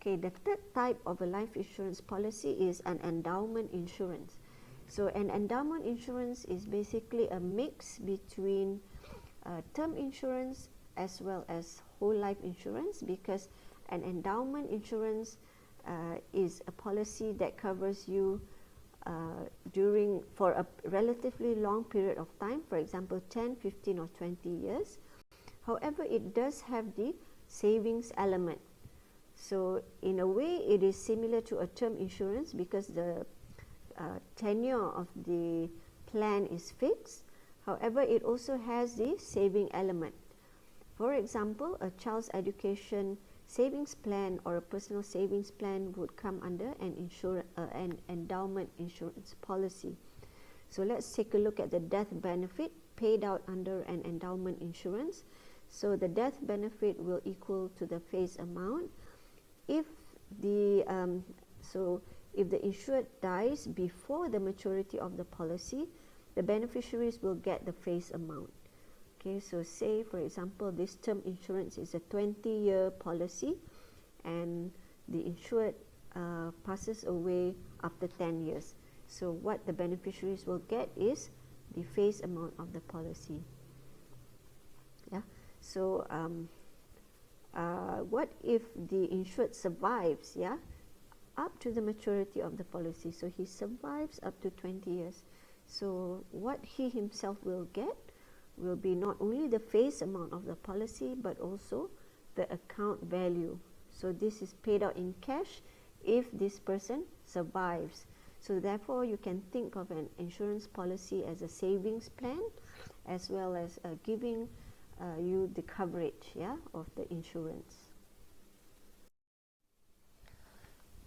Okay, the third type of a life insurance policy is an endowment insurance. So an endowment insurance is basically a mix between term insurance as well as whole life insurance, because an endowment insurance is a policy that covers you for a relatively long period of time, for example 10, 15 or 20 years. However, it does have the savings element. So in a way it is similar to a term insurance because the tenure of the plan is fixed. However, it also has the saving element. For example, a child's education savings plan or a personal savings plan would come under an endowment insurance policy. So let's take a look at the death benefit paid out under an endowment insurance. So the death benefit will equal to the face amount. If the insured dies before the maturity of the policy, the beneficiaries will get the face amount. Okay, so say for example this term insurance is a 20-year policy and the insured passes away after 10 years. So what the beneficiaries will get is the face amount of the policy. Yeah. So what if the insured survives, up to the maturity of the policy? So he survives up to 20 years. So what he himself will get will be not only the face amount of the policy but also the account value. So this is paid out in cash if this person survives. So therefore you can think of an insurance policy as a savings plan as well as giving you the coverage of the insurance.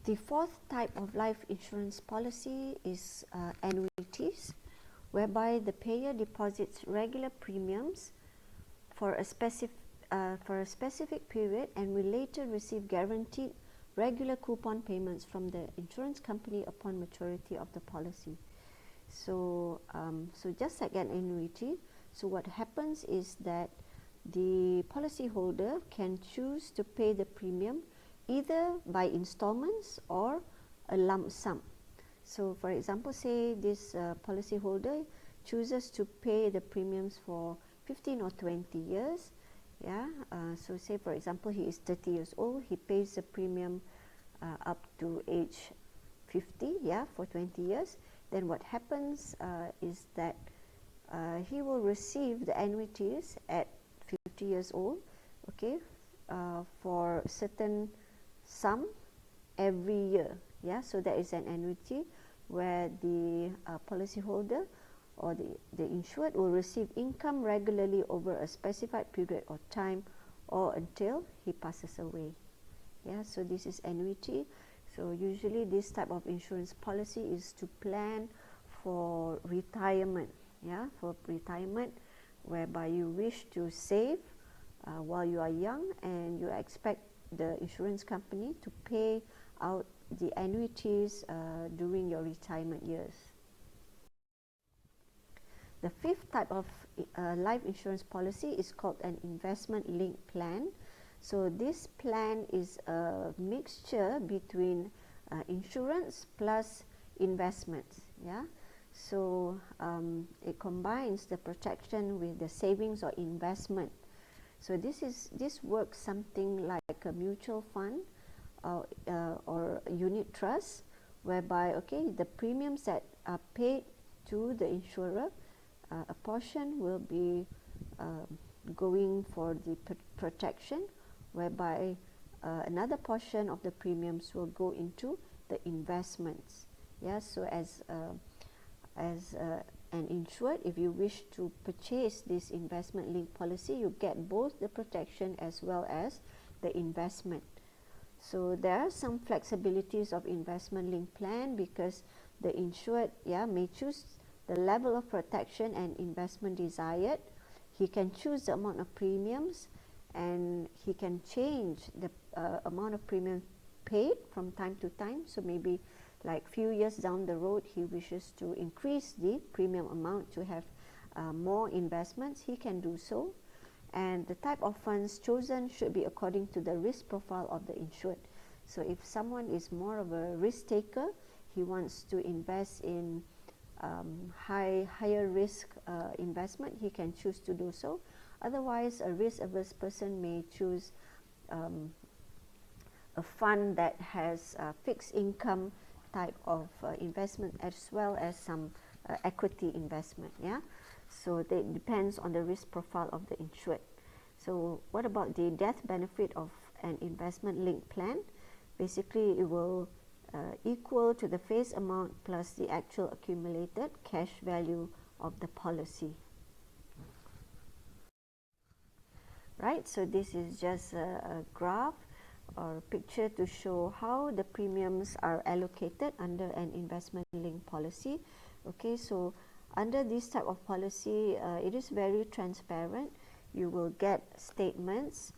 The fourth type of life insurance policy is annuities, whereby the payer deposits regular premiums for a specific period and will later receive guaranteed regular coupon payments from the insurance company upon maturity of the policy. So just like an annuity, so what happens is that the policyholder can choose to pay the premium either by installments or a lump sum. So for example, say this policyholder chooses to pay the premiums for 15 or 20 years. So say for example he is 30 years old, he pays the premium up to age 50 for 20 years. Then what happens is that he will receive the annuities at 50 years old, for certain sum every year. So that is an annuity where the policyholder or the insured will receive income regularly over a specified period of time or until he passes away. So this is annuity. So usually this type of insurance policy is to plan for retirement, whereby you wish to save while you are young and you expect the insurance company to pay out the annuities during your retirement years. The fifth type of life insurance policy is called an investment-linked plan. So this plan is a mixture between insurance plus investments. So it combines the protection with the savings or investment. So this works something like a mutual fund or a unit trust, whereby the premiums that are paid to the insurer, a portion will be going for the protection, whereby another portion of the premiums will go into the investments. So as an insured, if you wish to purchase this investment-linked policy, you get both the protection as well as the investment. So there are some flexibilities of investment-linked plan because the insured may choose the level of protection and investment desired. He can choose the amount of premiums and he can change the amount of premium paid from time to time. So maybe like few years down the road he wishes to increase the premium amount to have more investments, he can do so. And the type of funds chosen should be according to the risk profile of the insured. So if someone is more of a risk taker, he wants to invest in higher risk investment, he can choose to do so. Otherwise, a risk averse person may choose a fund that has fixed income type of investment, as well as some equity investment. Yeah, so that depends on the risk profile of the insured. So what about the death benefit of an investment linked plan? Basically, it will equal to the face amount plus the actual accumulated cash value of the policy. Right, so this is just a graph or a picture to show how the premiums are allocated under an investment linked policy. Okay, so under this type of policy, it is very transparent. You will get statements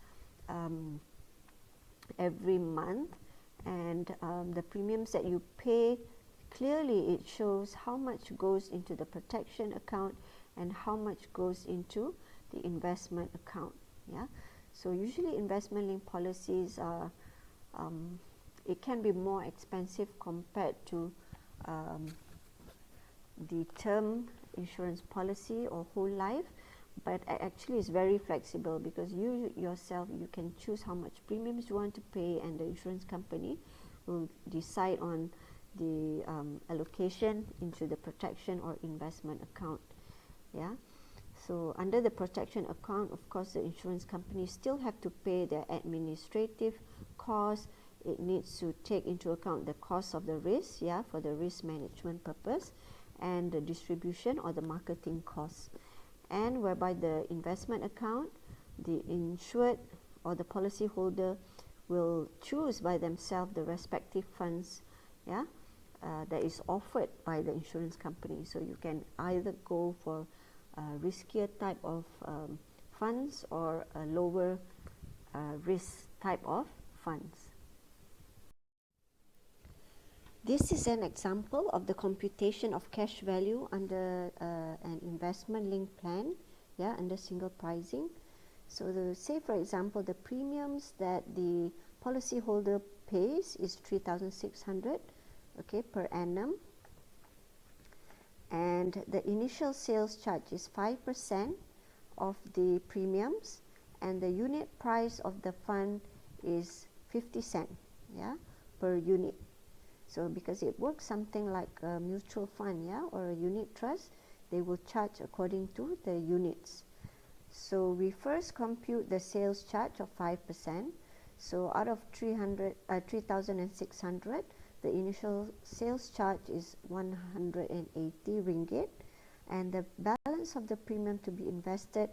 every month, and the premiums that you pay, clearly it shows how much goes into the protection account and how much goes into the investment account. Yeah, so usually investment linked policies are it can be more expensive compared to the term insurance policy or whole life, but actually it's very flexible, because you yourself, you can choose how much premiums you want to pay, and the insurance company will decide on the allocation into the protection or investment account. Yeah, so under the protection account, of course, the insurance company still have to pay their administrative costs. It needs to take into account the cost of the risk, yeah, for the risk management purpose, and the distribution or the marketing costs. And whereby the investment account, the insured or the policyholder will choose by themselves the respective funds, yeah, that is offered by the insurance company. So you can either go for a riskier type of funds or a lower risk type of funds. This is an example of the computation of cash value under an investment linked plan, yeah, under single pricing. So say for example, the premiums that the policyholder pays is 3,600, okay, per annum, and the initial sales charge is 5% of the premiums, and the unit price of the fund is 50 cents, yeah, per unit. So because it works something like a mutual fund, yeah, or a unit trust, they will charge according to the units. So we first compute the sales charge of 5%. So out of 3,600, the initial sales charge is 180 ringgit, and the balance of the premium to be invested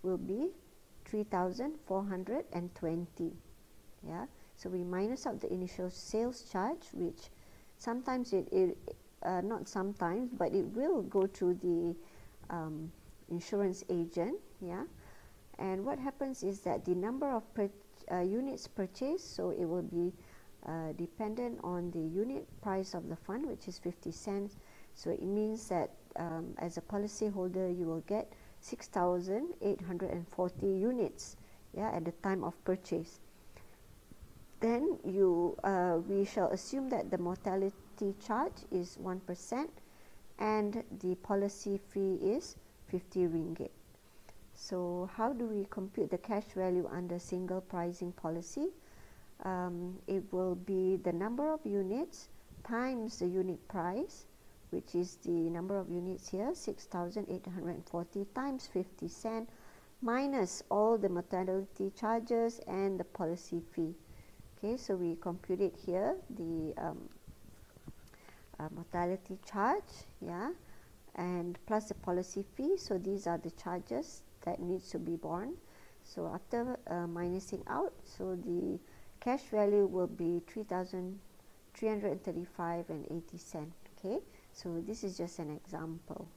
will be 3,420. Yeah, so we minus out the initial sales charge, which sometimes not sometimes, but it will go to the insurance agent. Yeah, and what happens is that the number of units purchased, so it will be dependent on the unit price of the fund, which is 50 cents. So it means that as a policyholder, you will get 6,840 units, yeah, at the time of purchase. Then we shall assume that the mortality charge is 1% and the policy fee is 50 ringgit. So how do we compute the cash value under single pricing policy? It will be the number of units times the unit price, which is the number of units here, 6,840 times 50 cents, minus all the mortality charges and the policy fee. Okay, so we compute it here, the mortality charge, yeah, and plus the policy fee. So these are the charges that needs to be borne. So after minusing out, so the cash value will be 3,335 and 80 cents. Okay, so this is just an example.